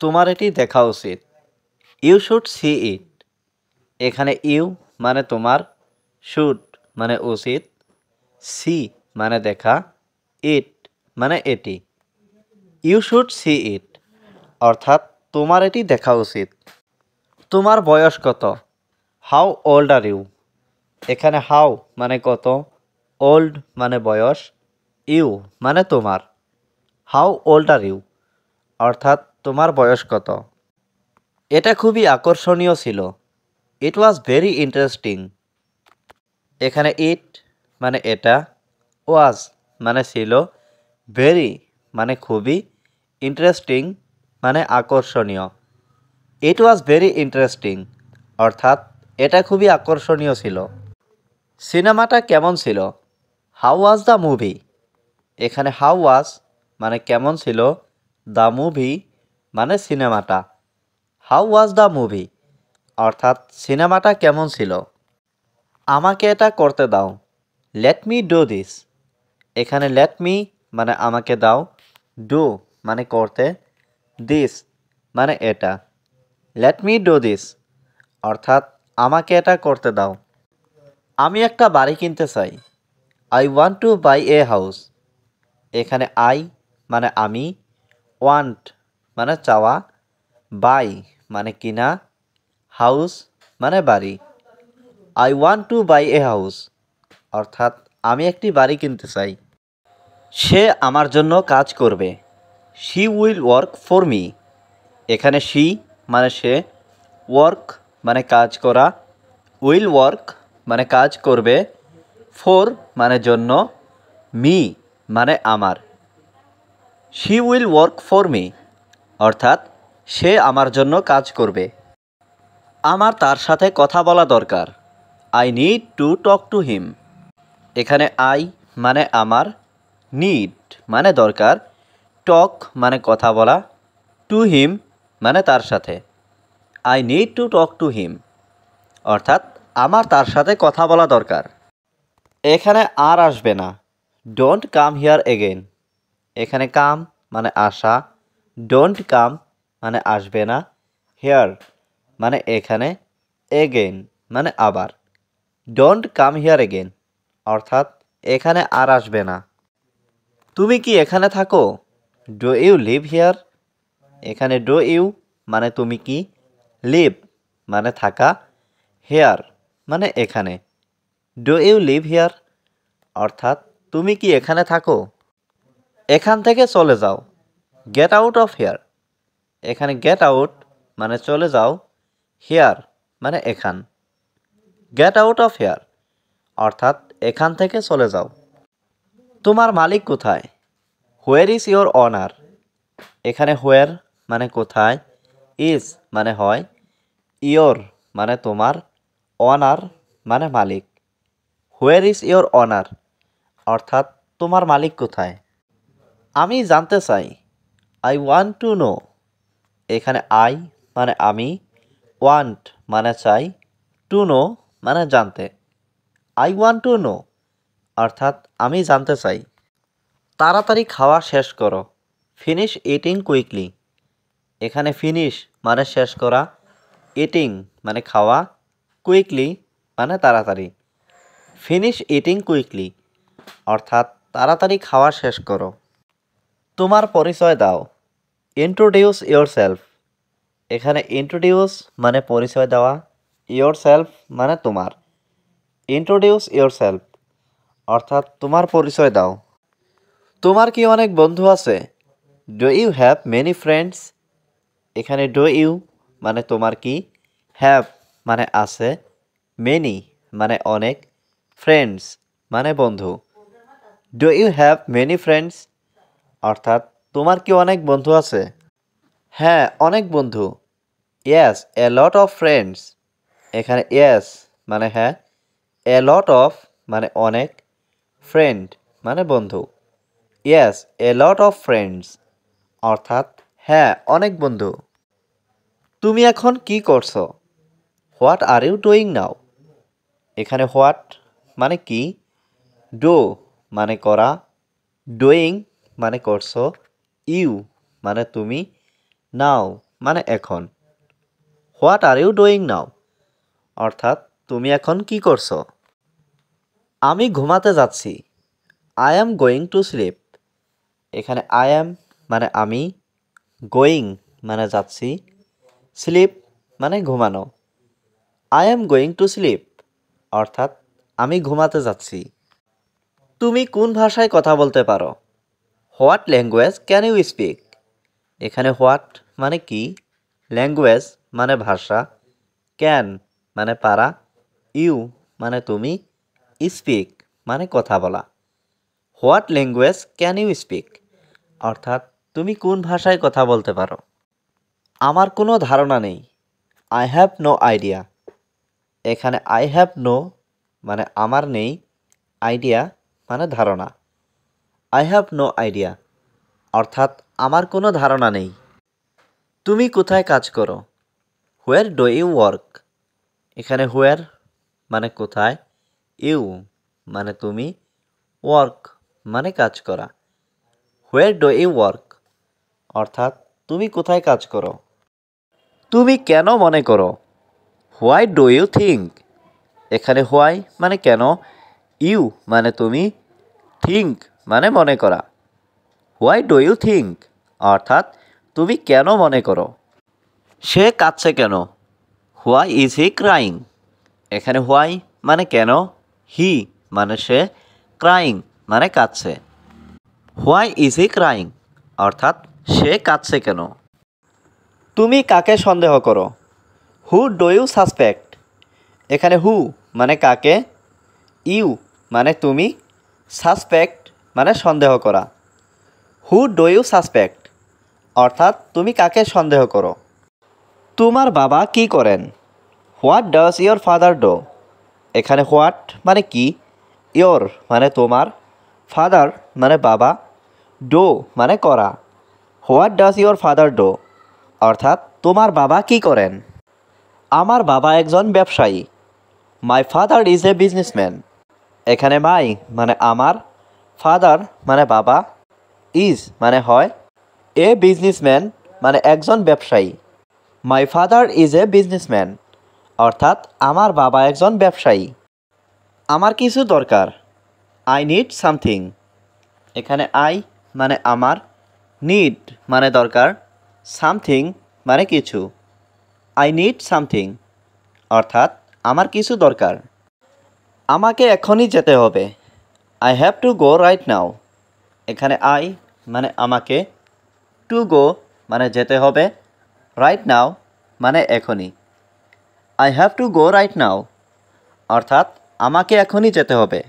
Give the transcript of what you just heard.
তোমার এটি দেখা উচিত। ইউ শুড সি ইট। এখানে ইউ মানে তোমার, শুড মানে উচিত, সি মানে দেখা, ইট মানে এটি। ইউ শুড সি ইট অর্থাৎ তোমার এটি দেখা উচিত। তোমার বয়স কত? How old are you. এখানে হাউ মানে কত, ওল্ড মানে বয়স, ইউ মানে তোমার। হাউ ওল্ড আর ইউ অর্থাৎ তোমার বয়স কত। এটা খুবই আকর্ষণীয় ছিল। ইট ওয়াজ ভেরি ইন্টারেস্টিং। এখানে ইট মানে এটা, ওয়াজ মানে ছিল, ভেরি মানে খুবই, ইন্টারেস্টিং মানে আকর্ষণীয়। ইট ওয়াজ ভেরি ইন্টারেস্টিং অর্থাৎ এটা খুবই আকর্ষণীয় ছিল। সিনেমাটা কেমন ছিল? How was the movie. এখানে হাউ ওয়াজ মানে কেমন ছিল, দ্য মুভি মানে সিনেমাটা। হাউ ওয়াজ দ্য মুভি অর্থাৎ সিনেমাটা কেমন ছিল। আমাকে এটা করতে দাও। Let me do this. এখানে লেট মি মানে আমাকে দাও, ডু মানে করতে, দিস মানে এটা। লেট মি ডু দিস অর্থাৎ আমাকে এটা করতে দাও। আমি একটা বাড়ি কিনতে চাই। I want to buy a house. এখানে আই মানে আমি, ওয়ান্ট মানে চাওয়া, বাই মানে কিনা, হাউস মানে বাড়ি। I want to buy a house অর্থাৎ আমি একটি বাড়ি কিনতে চাই। সে আমার জন্য কাজ করবে। She will work for me. এখানে শি মানে সে, ওয়ার্ক মানে কাজ করা, উইল ওয়ার্ক মানে কাজ করবে, ফর মানে জন্য, মি মানে আমার। She will work for me অর্থাৎ সে আমার জন্য কাজ করবে। আমার তার সাথে কথা বলা দরকার। I need to talk to him. এখানে আই মানে আমার, নিড মানে দরকার, টক মানে কথা বলা, টু হিম মানে তার সাথে। I need to talk to him অর্থাৎ আমার তার সাথে কথা বলা দরকার। এখানে আর আসবে না। Don't come here again. এখানে কাম মানে আসা, ডোন্ট কাম মানে আসবে না, হিয়ার মানে এখানে, এগেন মানে আবার। ডোন্ট কাম হিয়ার এগেন অর্থাৎ এখানে আর আসবে না। তুমি কি এখানে থাকো? Do you live here. এখানে ডু ইউ মানে তুমি কি, লিভ মানে থাকা, হেয়ার মানে এখানে। ডু ইউ লিভ হিয়ার অর্থাৎ তুমি কি এখানে থাকো? এখান থেকে চলে যাও। Get out of here. এখানে গেট আউট মানে চলে যাও, হেয়ার মানে এখান। গেট আউট অফ হেয়ার অর্থাৎ এখান থেকে চলে যাও। তোমার মালিক কোথায়? Where is your honour. এখানে হোয়ার মানে কোথায়, ইজ মানে হয়, ইয়োর মানে তোমার, অনার মানে মালিক। হোয়ার ইজ ইয়োর অনার অর্থাৎ তোমার মালিক কোথায়? আমি জানতে চাই। I want to know. এখানে আই মানে আমি, ওয়ান্ট মানে চাই, টু নো মানে জানতে। আই ওয়ান্ট টু নো অর্থাৎ আমি জানতে চাই। তাড়াতাড়ি খাওয়া শেষ করো। Finish eating quickly. এখানে ফিনিশ মানে শেষ করা, ইটিং মানে খাওয়া, কুইকলি মানে তাড়াতাড়ি। ফিনিশ ইটিং কুইকলি অর্থাৎ তাড়াতাড়ি খাওয়া শেষ করো। তোমার পরিচয় দাও। Introduce your self. এখানে ইন্ট্রোডিউস মানে পরিচয় দেওয়া, ইয়োর সেলফ মানে তোমার। ইন্ট্রোডিউস ইয়োর সেলফ অর্থাৎ তোমার পরিচয় দাও। তোমার কি অনেক বন্ধু আছে? Do you have many friends. এখানে ডু ইউ মানে তোমার কি, হ্যাভ মানে আছে, মেনি মানে অনেক, ফ্রেন্ডস মানে বন্ধু। Do you have many friends অর্থাৎ তোমার কি অনেক বন্ধু আছে? হ্যাঁ, অনেক বন্ধু। Yes a lot of friends. এখানে ইয়েস মানে হ্যাঁ, এ লট অফ মানে অনেক, ফ্রেন্ড মানে বন্ধু। Yes a lot of friends অর্থাৎ হ্যাঁ, অনেক বন্ধু। তুমি এখন কি করছো? What are you doing now. এখানে হোয়াট মানে কি, ডু মানে করা, ডুইং মানে করছো, ইউ মানে তুমি, নাও মানে এখন। What are you doing now অর্থাৎ তুমি এখন কি করছো। আমি ঘুমাতে যাচ্ছি। I am going to sleep. এখানে আই অ্যাম মানে আমি, গোয়িং মানে যাচ্ছি, স্লিপ মানে ঘুমানো। I am going to sleep অর্থাৎ আমি ঘুমাতে যাচ্ছি। তুমি কোন ভাষায় কথা বলতে পারো? What language can you speak? এখানে হোয়াট মানে কি, ল্যাঙ্গুয়েজ মানে ভাষা, ক্যান মানে পারা, ইউ মানে তুমি, স্পিক মানে কথা বলা। What language can you speak অর্থাৎ তুমি কোন ভাষায় কথা বলতে পারো? আমার কোনো ধারণা নেই। I have no idea. এখানে আই হ্যাভ নো মানে আমার নেই, আইডিয়া মানে ধারণা। আই হ্যাভ নো আইডিয়া অর্থাৎ আমার কোনো ধারণা নেই। তুমি কোথায় কাজ করো? Where do you work? এখানে হোয়ার মানে কোথায়, ইউ মানে তুমি, ওয়ার্ক মানে কাজ করা। হোয়ার ডু ইউ ওয়ার্ক অর্থাৎ তুমি কোথায় কাজ করো? তুমি কেন মনে করো? Why do you think? এখানে হোয়াই মানে কেন, ইউ মানে তুমি, থিঙ্ক মানে মনে করা। হোয়াই ডু ইউ থিঙ্ক অর্থাৎ তুমি কেন মনে করো? সে কাঁদছে কেন? Why is he crying? এখানে হোয়াই মানে কেন, হি মানে সে, ক্রাইং মানে কাঁদছে। হোয়াই ইজ হি ক্রাইং অর্থাৎ সে কাঁদছে কেন? তুমি কাকে সন্দেহ করো? Who do you suspect? এখানে হু মানে কাকে, ইউ মানে তুমি, সাসপেক্ট মানে সন্দেহ করা। হু ডু ইউ সাসপেক্ট অর্থাৎ তুমি কাকে সন্দেহ করো? তোমার বাবা কি করেন? What does your father do? এখানে হোয়াট মানে কি, ইয়োর মানে তোমার, ফাদার মানে বাবা, ডো মানে করা। What does your father do অর্থাৎ তোমার বাবা কি করেন? আমার বাবা একজন ব্যবসায়ী। My father is a businessman. এখানে মাই মানে আমার, ফাদার মানে বাবা, ইজ মানে হয়, এ বিজনেসম্যান মানে একজন ব্যবসায়ী। My father is a businessman অর্থাৎ আমার বাবা একজন ব্যবসায়ী। আমার কিছু দরকার। I need something. এখানে আই মানে আমার, নিড মানে দরকার, সামথিং মানে কিছু। আই নিড সামথিং অর্থাৎ আমার কিছু দরকার। আমাকে এখনই যেতে হবে। I have to go right now. এখানে আই মানে আমাকে, টু গো মানে যেতে হবে, রাইট নাও মানে এখনই। I have to go right now অর্থাৎ আমাকে এখনই যেতে হবে।